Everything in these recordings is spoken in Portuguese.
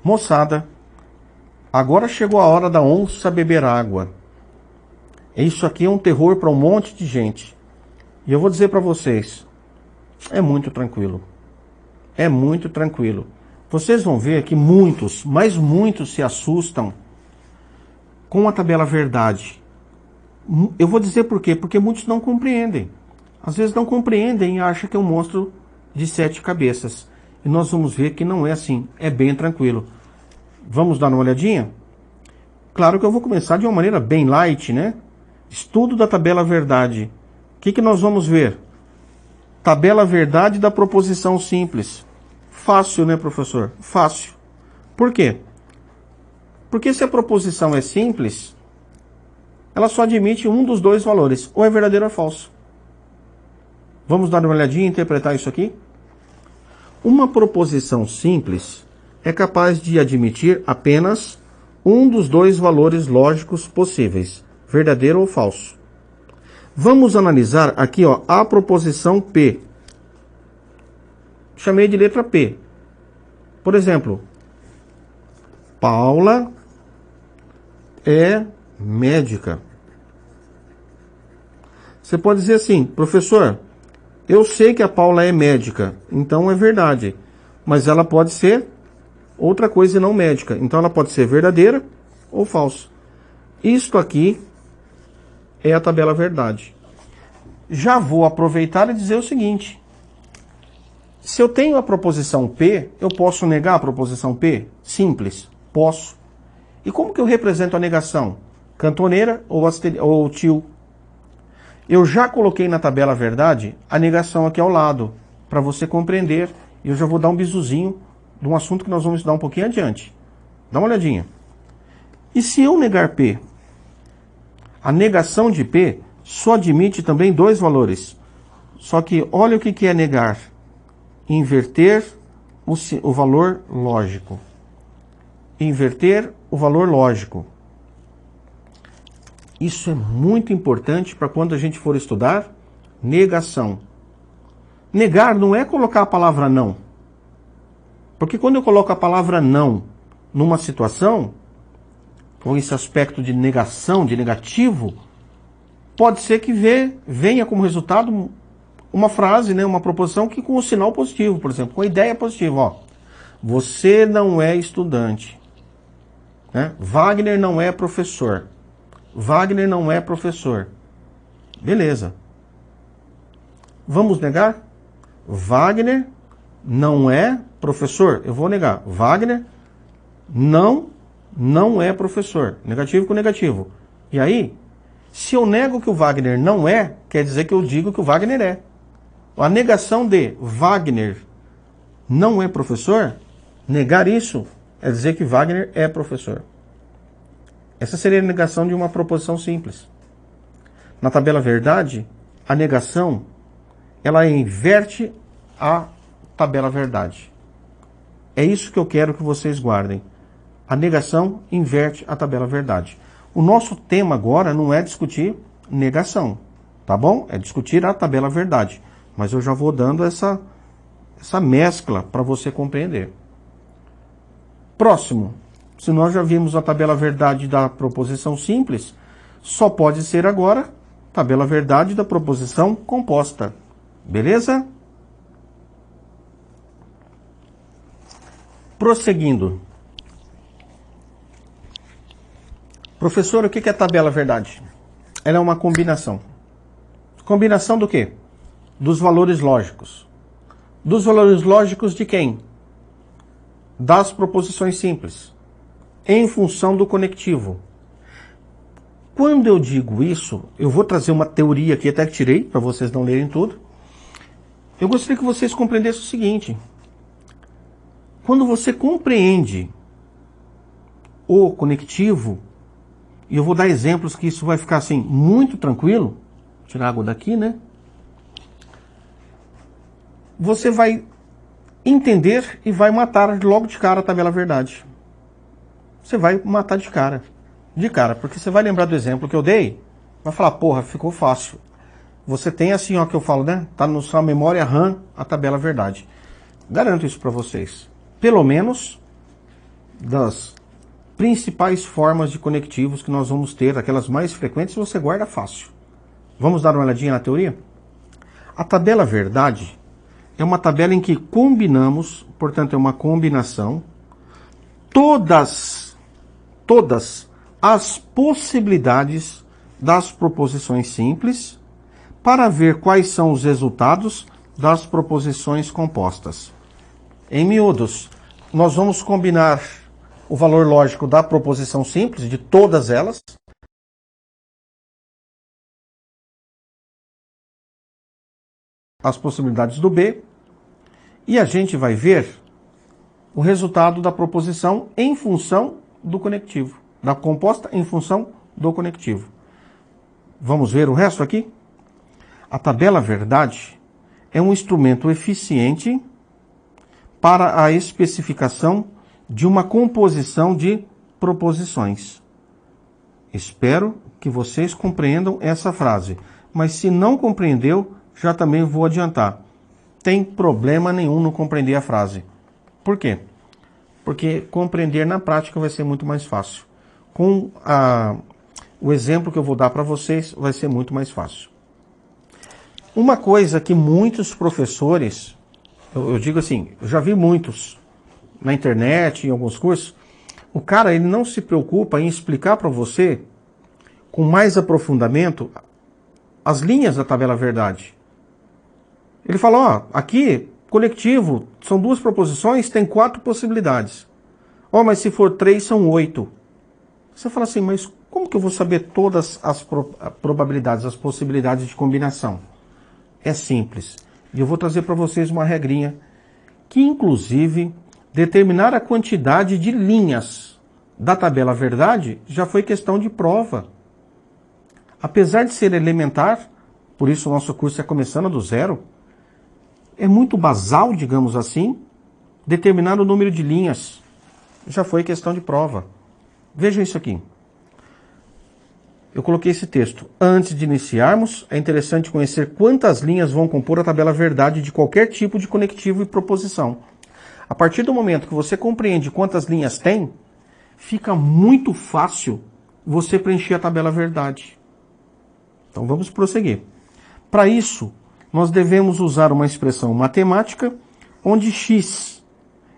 Moçada, agora chegou a hora da onça beber água. Isso aqui é um terror para um monte de gente. E eu vou dizer para vocês, é muito tranquilo. É muito tranquilo. Vocês vão ver que muitos, mas muitos se assustam com a tabela verdade. Eu vou dizer por quê? Porque muitos não compreendem. Às vezes não compreendem e acham que é um monstro de 7 cabeças. E nós vamos ver que não é assim. É bem tranquilo. Vamos dar uma olhadinha? Claro que eu vou começar de uma maneira bem light, né? Estudo da tabela verdade. O que nós vamos ver? Tabela verdade da proposição simples. Fácil, né, professor? Fácil. Por quê? Porque se a proposição é simples, ela só admite um dos dois valores, ou é verdadeiro ou é falso. Vamos dar uma olhadinha e interpretar isso aqui? Uma proposição simples é capaz de admitir apenas um dos dois valores lógicos possíveis, verdadeiro ou falso. Vamos analisar aqui, ó, a proposição P. Chamei de letra P. Por exemplo, Paula é médica. Você pode dizer assim, professor, eu sei que a Paula é médica, então é verdade. Mas ela pode ser outra coisa e não médica. Então ela pode ser verdadeira ou falsa. Isto aqui é a tabela verdade. Já vou aproveitar e dizer o seguinte. Se eu tenho a proposição P, eu posso negar a proposição P? Simples. Posso. E como que eu represento a negação? Cantoneira ou tio? Eu já coloquei na tabela verdade a negação aqui ao lado, para você compreender. E eu já vou dar um bisuzinho de um assunto que nós vamos estudar um pouquinho adiante. Dá uma olhadinha. E se eu negar P? A negação de P só admite também dois valores. Só que olha o que é negar. Inverter o valor lógico. Inverter o valor lógico. Isso é muito importante para quando a gente for estudar negação. Negar não é colocar a palavra não. Porque quando eu coloco a palavra não numa situação, com esse aspecto de negação, de negativo, pode ser que venha como resultado uma frase, né, uma proposição que com o sinal positivo, por exemplo, com a ideia positiva. Ó, você não é estudante. Né? Wagner não é professor. Wagner não é professor. Beleza. Vamos negar? Wagner não é professor. Eu vou negar. Wagner não é professor. Negativo com negativo. E aí, se eu nego que o Wagner não é, quer dizer que eu digo que o Wagner é. A negação de Wagner não é professor, negar isso é dizer que Wagner é professor. Essa seria a negação de uma proposição simples. Na tabela verdade, a negação, ela inverte a tabela verdade. É isso que eu quero que vocês guardem. A negação inverte a tabela verdade. O nosso tema agora não é discutir negação, tá bom? É discutir a tabela verdade. Mas eu já vou dando essa mescla para você compreender. Próximo. Se nós já vimos a tabela verdade da proposição simples, só pode ser agora tabela verdade da proposição composta. Beleza? Prosseguindo. Professor, o que é tabela verdade? Ela é uma combinação. Combinação do quê? Dos valores lógicos. Dos valores lógicos de quem? Das proposições simples. Em função do conectivo. Quando eu digo isso, eu vou trazer uma teoria aqui, até que tirei, para vocês não lerem tudo. Eu gostaria que vocês compreendessem o seguinte. Quando você compreende o conectivo, e eu vou dar exemplos que isso vai ficar assim, muito tranquilo. Vou tirar a água daqui, né? Você vai entender e vai matar logo de cara a tabela verdade. Você vai matar de cara. De cara, porque você vai lembrar do exemplo que eu dei, vai falar, porra, ficou fácil. Você tem assim, ó, que eu falo, né? Tá na sua memória RAM a tabela verdade. Garanto isso para vocês. Pelo menos das principais formas de conectivos que nós vamos ter, aquelas mais frequentes, você guarda fácil. Vamos dar uma olhadinha na teoria? A tabela verdade é uma tabela em que combinamos, portanto é uma combinação, todas as possibilidades das proposições simples para ver quais são os resultados das proposições compostas. Em miúdos, nós vamos combinar o valor lógico da proposição simples, de todas elas, as possibilidades do B, e a gente vai ver o resultado da proposição em função do conectivo, da composta em função do conectivo. Vamos ver o resto aqui? A tabela verdade é um instrumento eficiente para a especificação de uma composição de proposições. Espero que vocês compreendam essa frase, mas se não compreendeu, já também vou adiantar. Tem problema nenhum no compreender a frase. Por quê? Porque compreender na prática vai ser muito mais fácil. Com o exemplo que eu vou dar para vocês, vai ser muito mais fácil. Uma coisa que muitos professores, eu digo assim, eu já vi muitos na internet, em alguns cursos, o cara ele não se preocupa em explicar para você, com mais aprofundamento, as linhas da tabela verdade. Ele fala, ó, aqui, conectivo, são 2 proposições, tem 4 possibilidades. Ó, mas se for 3, são 8. Você fala assim, mas como que eu vou saber todas as probabilidades, as possibilidades de combinação? É simples. E eu vou trazer para vocês uma regrinha que, inclusive, determinar a quantidade de linhas da tabela verdade já foi questão de prova. Apesar de ser elementar, por isso o nosso curso é começando do zero, é muito basal, digamos assim, determinar o número de linhas. Já foi questão de prova. Vejam isso aqui. Eu coloquei esse texto. Antes de iniciarmos, é interessante conhecer quantas linhas vão compor a tabela verdade de qualquer tipo de conectivo e proposição. A partir do momento que você compreende quantas linhas tem, fica muito fácil você preencher a tabela verdade. Então vamos prosseguir. Para isso, nós devemos usar uma expressão matemática, onde x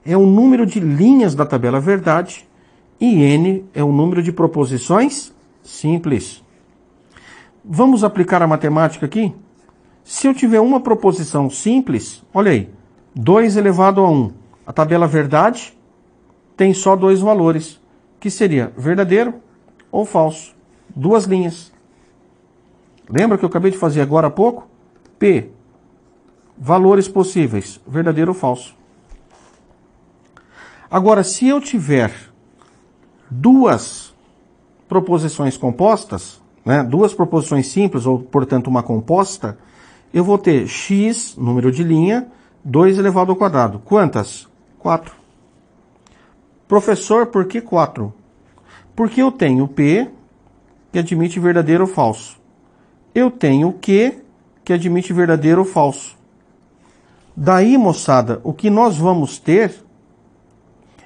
é o número de linhas da tabela verdade e n é o número de proposições simples. Vamos aplicar a matemática aqui? Se eu tiver uma proposição simples, olha aí, 2 elevado a 1. A tabela verdade tem só 2 valores, que seria verdadeiro ou falso. 2 linhas. Lembra que eu acabei de fazer agora há pouco? P, valores possíveis, verdadeiro ou falso. Agora, se eu tiver 2 proposições compostas, né, 2 proposições simples, ou portanto uma composta, eu vou ter x, número de linha, 2 elevado ao quadrado. Quantas? 4. Professor, por que 4? Porque eu tenho P, que admite verdadeiro ou falso. Eu tenho Q, que admite verdadeiro ou falso. Daí, moçada, o que nós vamos ter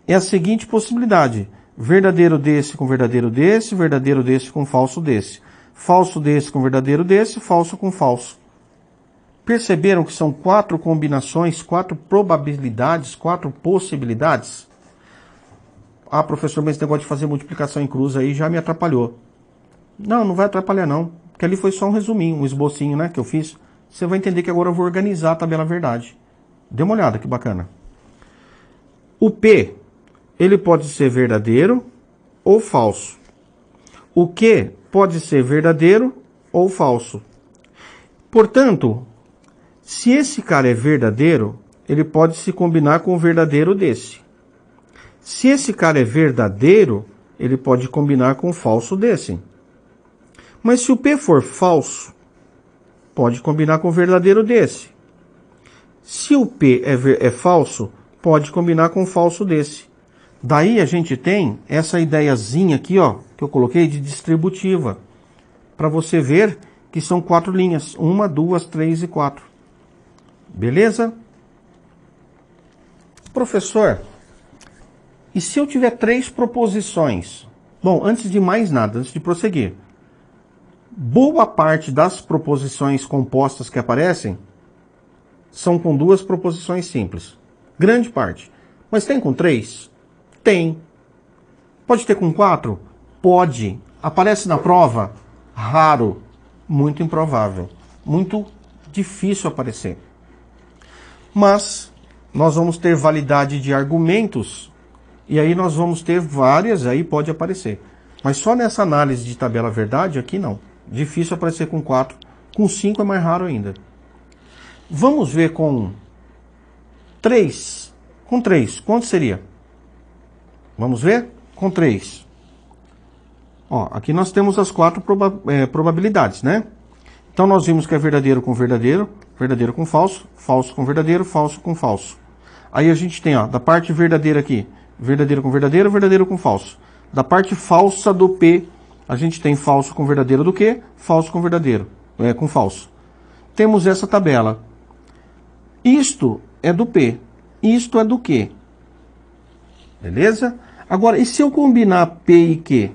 é a seguinte possibilidade. Verdadeiro desse com verdadeiro desse com falso desse. Falso desse com verdadeiro desse, falso com falso. Perceberam que são 4 combinações, 4 probabilidades, 4 possibilidades? Ah, professor, mas esse negócio de fazer multiplicação em cruz aí já me atrapalhou. Não, não vai atrapalhar não. Porque ali foi só um resuminho, um esbocinho, né, que eu fiz. Você vai entender que agora eu vou organizar a tabela verdade. Dê uma olhada, que bacana. O P, ele pode ser verdadeiro ou falso. O Q pode ser verdadeiro ou falso. Portanto, se esse cara é verdadeiro, ele pode se combinar com o verdadeiro desse. Se esse cara é verdadeiro, ele pode combinar com o falso desse. Mas se o P for falso, pode combinar com o verdadeiro desse. Se o P é falso, pode combinar com o falso desse. Daí a gente tem essa ideiazinha aqui, ó, que eu coloquei de distributiva. Para você ver que são 4 linhas. 1, 2, 3 e 4. Beleza? Professor, E se eu tiver 3 proposições? Bom, antes de mais nada, antes de prosseguir, boa parte das proposições compostas que aparecem são com 2 proposições simples. Grande parte. Mas tem com 3? Tem. Pode ter com 4? Pode. Aparece na prova? Raro. Muito improvável. Muito difícil aparecer. Mas nós vamos ter validade de argumentos e aí nós vamos ter várias, aí pode aparecer. Mas só nessa análise de tabela verdade, aqui não. Difícil aparecer com 4. Com 5 é mais raro ainda. Vamos ver com 3. Com 3, quanto seria? Vamos ver? Com 3. Ó, aqui nós temos as 4 probabilidades, né? Então nós vimos que é verdadeiro com verdadeiro, verdadeiro com falso, falso com verdadeiro, falso com falso. Aí a gente tem, ó, da parte verdadeira aqui, verdadeiro com verdadeiro, verdadeiro com falso. Da parte falsa do P, a gente tem falso com verdadeiro do Q, falso com verdadeiro, com falso. Temos essa tabela. Isto é do P, isto é do Q. Beleza? Agora, e se eu combinar P e Q?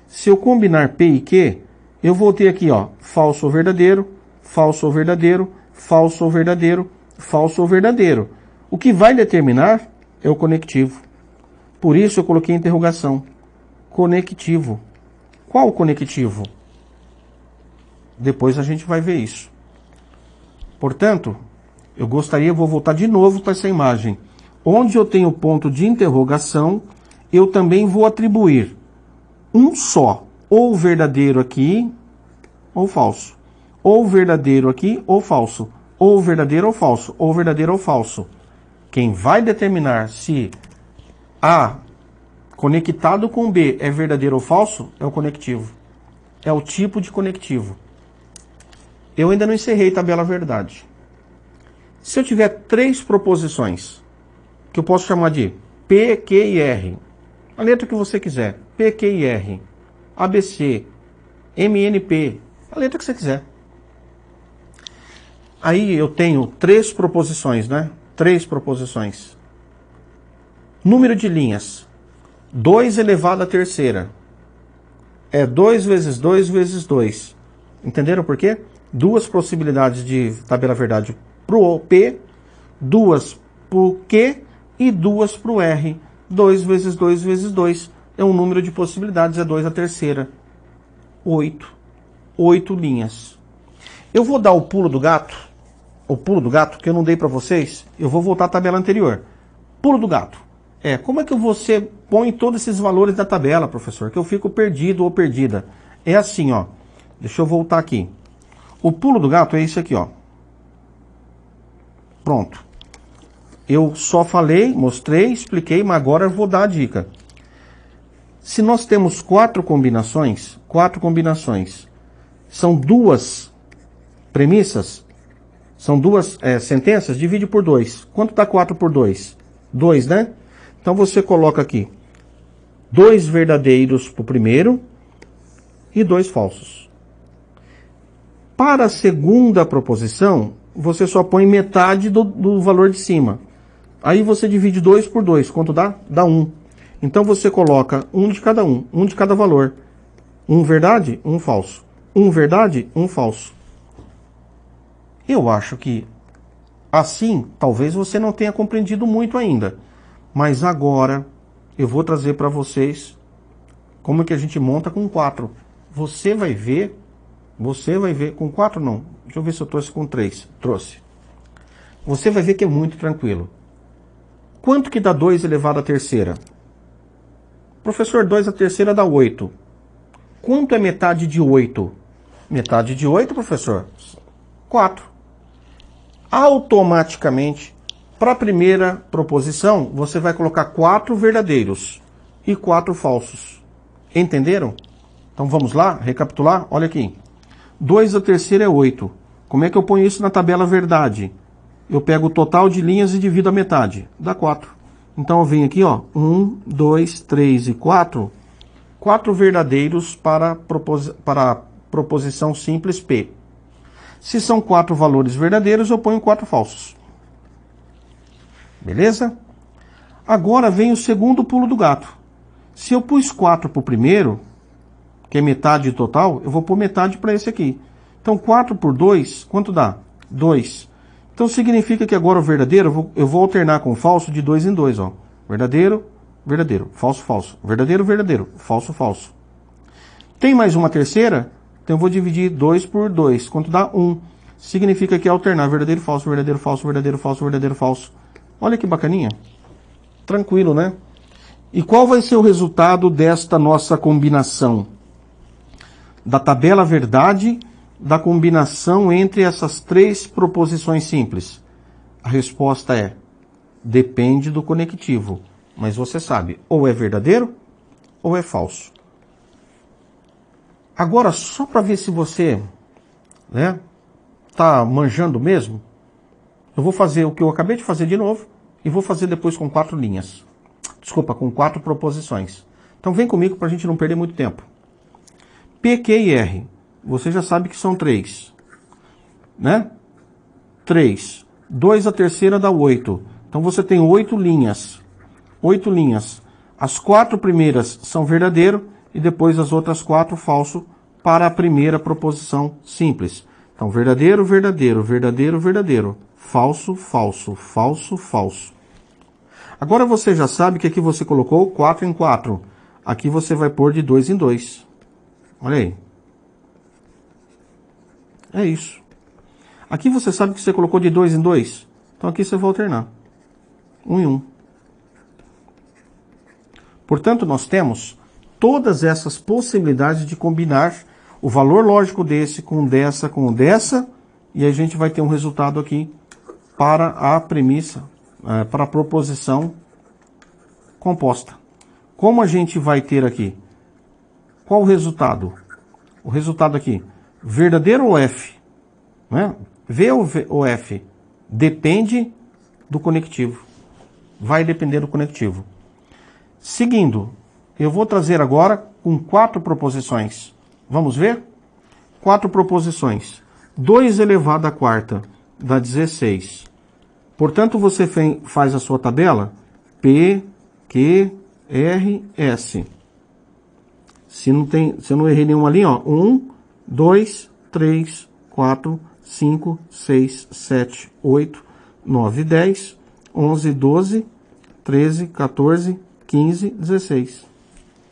Se eu combinar P e Q, eu vou ter aqui, ó, falso ou verdadeiro, falso ou verdadeiro, falso ou verdadeiro, falso ou verdadeiro. O que vai determinar é o conectivo. Por isso eu coloquei interrogação. Conectivo. Qual o conectivo? Depois a gente vai ver isso. Portanto, eu vou voltar de novo para essa imagem. Onde eu tenho ponto de interrogação, eu também vou atribuir um só, ou verdadeiro aqui, ou falso. Ou verdadeiro aqui, ou falso. Ou verdadeiro ou falso. Ou verdadeiro ou falso. Quem vai determinar se A conectado com B é verdadeiro ou falso é o conectivo. É o tipo de conectivo. Eu ainda não encerrei tabela verdade. Se eu tiver 3 proposições, que eu posso chamar de P, Q e R, a letra que você quiser, P, Q e R, ABC, MNP, a letra que você quiser. Aí eu tenho 3 proposições, né? 3 proposições. Número de linhas, 2 elevado à terceira. É 2 vezes 2 vezes 2. Entenderam por quê? 2 possibilidades de tabela verdade para o P, 2 para o Q e 2 para o R. 2 vezes 2 vezes 2 é um número de possibilidades, é 2 à terceira. 8. 8 linhas. Eu vou dar o pulo do gato, que eu não dei para vocês, eu vou voltar à tabela anterior. Pulo do gato. Como é que você põe todos esses valores da tabela, professor? Que eu fico perdido ou perdida. É assim, ó. Deixa eu voltar aqui. O pulo do gato é esse aqui, ó. Pronto. Eu só falei, mostrei, expliquei, mas agora eu vou dar a dica. Se nós temos 4 combinações, são 2 premissas, são 2 sentenças, divide por 2. Quanto dá 4 por 2? 2, né? Então você coloca aqui 2 verdadeiros para o primeiro e 2 falsos. Para a segunda proposição, você só põe metade do valor de cima. Aí você divide 2 por 2. Quanto dá? Dá 1. Então você coloca um de cada um de cada valor. Um verdade, um falso. Um verdade, um falso. Eu acho que assim, talvez você não tenha compreendido muito ainda. Mas agora eu vou trazer para vocês como é que a gente monta com 4. Você vai ver com 4 não. Deixa eu ver se eu trouxe com 3. Trouxe. Você vai ver que é muito tranquilo. Quanto que dá 2 elevado à terceira? Professor, 2 à terceira dá 8. Quanto é metade de 8? Metade de 8, professor? 4. Automaticamente, para a primeira proposição, você vai colocar 4 verdadeiros e 4 falsos. Entenderam? Então vamos lá, recapitular? Olha aqui. 2 à terceira é 8. Como é que eu ponho isso na tabela verdade? Eu pego o total de linhas e divido a metade. Dá 4. Então eu venho aqui, ó. 1, 2, 3 e 4. 4 verdadeiros para a proposição simples P. Se são 4 valores verdadeiros, eu ponho 4 falsos. Beleza? Agora vem o segundo pulo do gato. Se eu pus 4 para o primeiro, que é metade total, eu vou pôr metade para esse aqui. Então 4 por 2, quanto dá? 2. Então significa que agora o verdadeiro, eu vou alternar com o falso de 2 em 2. Ó. Verdadeiro, verdadeiro, falso, falso. Verdadeiro, verdadeiro, falso, falso. Tem mais uma terceira? Então eu vou dividir 2 por 2. Quanto dá? 1. Significa que é alternar verdadeiro, falso, verdadeiro, falso, verdadeiro, falso, verdadeiro, falso. Olha que bacaninha. Tranquilo, né? E qual vai ser o resultado desta nossa combinação? Da tabela verdade, da combinação entre essas 3 proposições simples? A resposta é: depende do conectivo. Mas você sabe, ou é verdadeiro ou é falso. Agora, só para ver se você tá manjando mesmo, eu vou fazer o que eu acabei de fazer de novo e vou fazer depois com 4 linhas. Desculpa, com 4 proposições. Então vem comigo para a gente não perder muito tempo. P, Q e R. Você já sabe que são 3. Né? 3. 2 a terceira dá 8. Então você tem 8 linhas. 8 linhas. As 4 primeiras são verdadeiro e depois as outras 4 falso para a primeira proposição simples. Então verdadeiro, verdadeiro, verdadeiro, verdadeiro. Falso, falso, falso, falso. Agora você já sabe que aqui você colocou 4 em 4. Aqui você vai pôr de 2 em 2. Olha aí. É isso. Aqui você sabe que você colocou de 2 em 2. Então aqui você vai alternar. 1 em 1. Portanto, nós temos todas essas possibilidades de combinar o valor lógico desse com dessa, e a gente vai ter um resultado aqui para a premissa, para a proposição composta. Como a gente vai ter aqui? Qual o resultado? O resultado aqui, verdadeiro ou F? Né? V ou F? Depende do conectivo. Vai depender do conectivo. Seguindo, eu vou trazer agora com 4 proposições. Vamos ver? 4 proposições. 2 elevado à quarta dá 16. Portanto, você faz a sua tabela P, Q, R, S. Se eu não errei nenhum ali, ó. 1, 2, 3, 4, 5, 6, 7, 8, 9, 10, 11, 12, 13, 14, 15, 16.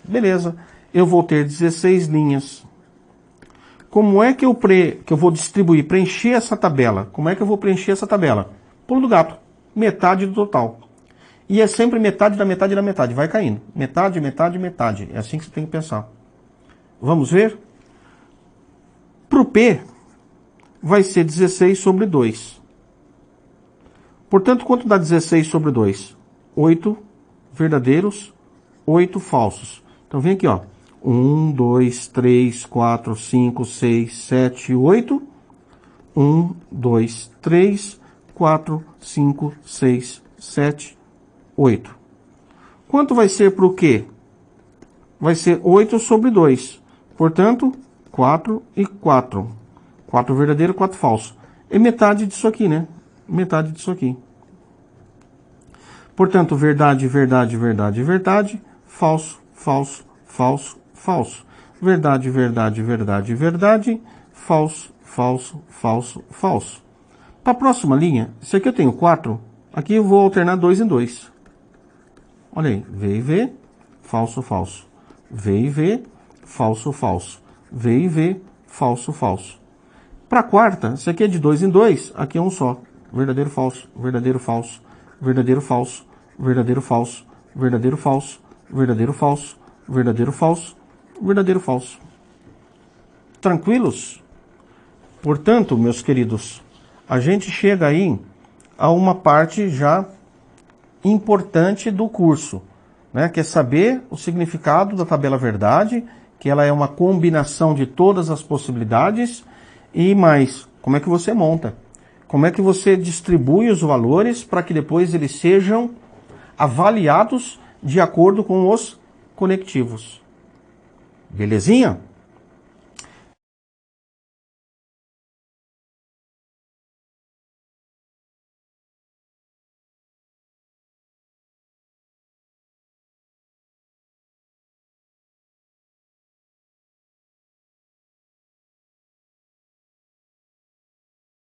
Beleza. Eu vou ter 16 linhas. Como é que eu vou distribuir, preencher essa tabela? Como é que eu vou preencher essa tabela? Pulo do gato. Metade do total. E é sempre metade da metade da metade. Vai caindo. Metade, metade, metade. É assim que você tem que pensar. Vamos ver? Para o P, vai ser 16 sobre 2. Portanto, quanto dá 16 sobre 2? 8 verdadeiros, 8 falsos. Então vem aqui, ó. 1, 2, 3, 4, 5, 6, 7, 8. 1, 2, 3, 4, 5, 6, 7, 8. Quanto vai ser para o Q? Vai ser 8 sobre 2. Portanto, 4 e 4. 4 verdadeiro, 4 falso. É metade disso aqui, né? Metade disso aqui. Portanto, verdade, verdade, verdade, verdade. Falso, falso, falso, falso. Verdade, verdade, verdade, verdade. Falso, falso, falso, falso. Para a próxima linha, se aqui eu tenho 4, aqui eu vou alternar 2 em 2. Olha aí, V e V, falso, falso. V e V, falso, falso. V e V, falso, falso. Para a quarta, se aqui é de 2 em 2, aqui é um só. Verdadeiro, falso, verdadeiro, falso, verdadeiro, falso, verdadeiro, falso, verdadeiro, falso, verdadeiro, falso, verdadeiro, falso, verdadeiro, falso. Tranquilos? Portanto, meus queridos, a gente chega aí a uma parte já importante do curso, né? Que é saber o significado da tabela verdade, que ela é uma combinação de todas as possibilidades, e mais, como é que você monta? Como é que você distribui os valores para que depois eles sejam avaliados de acordo com os conectivos. Belezinha?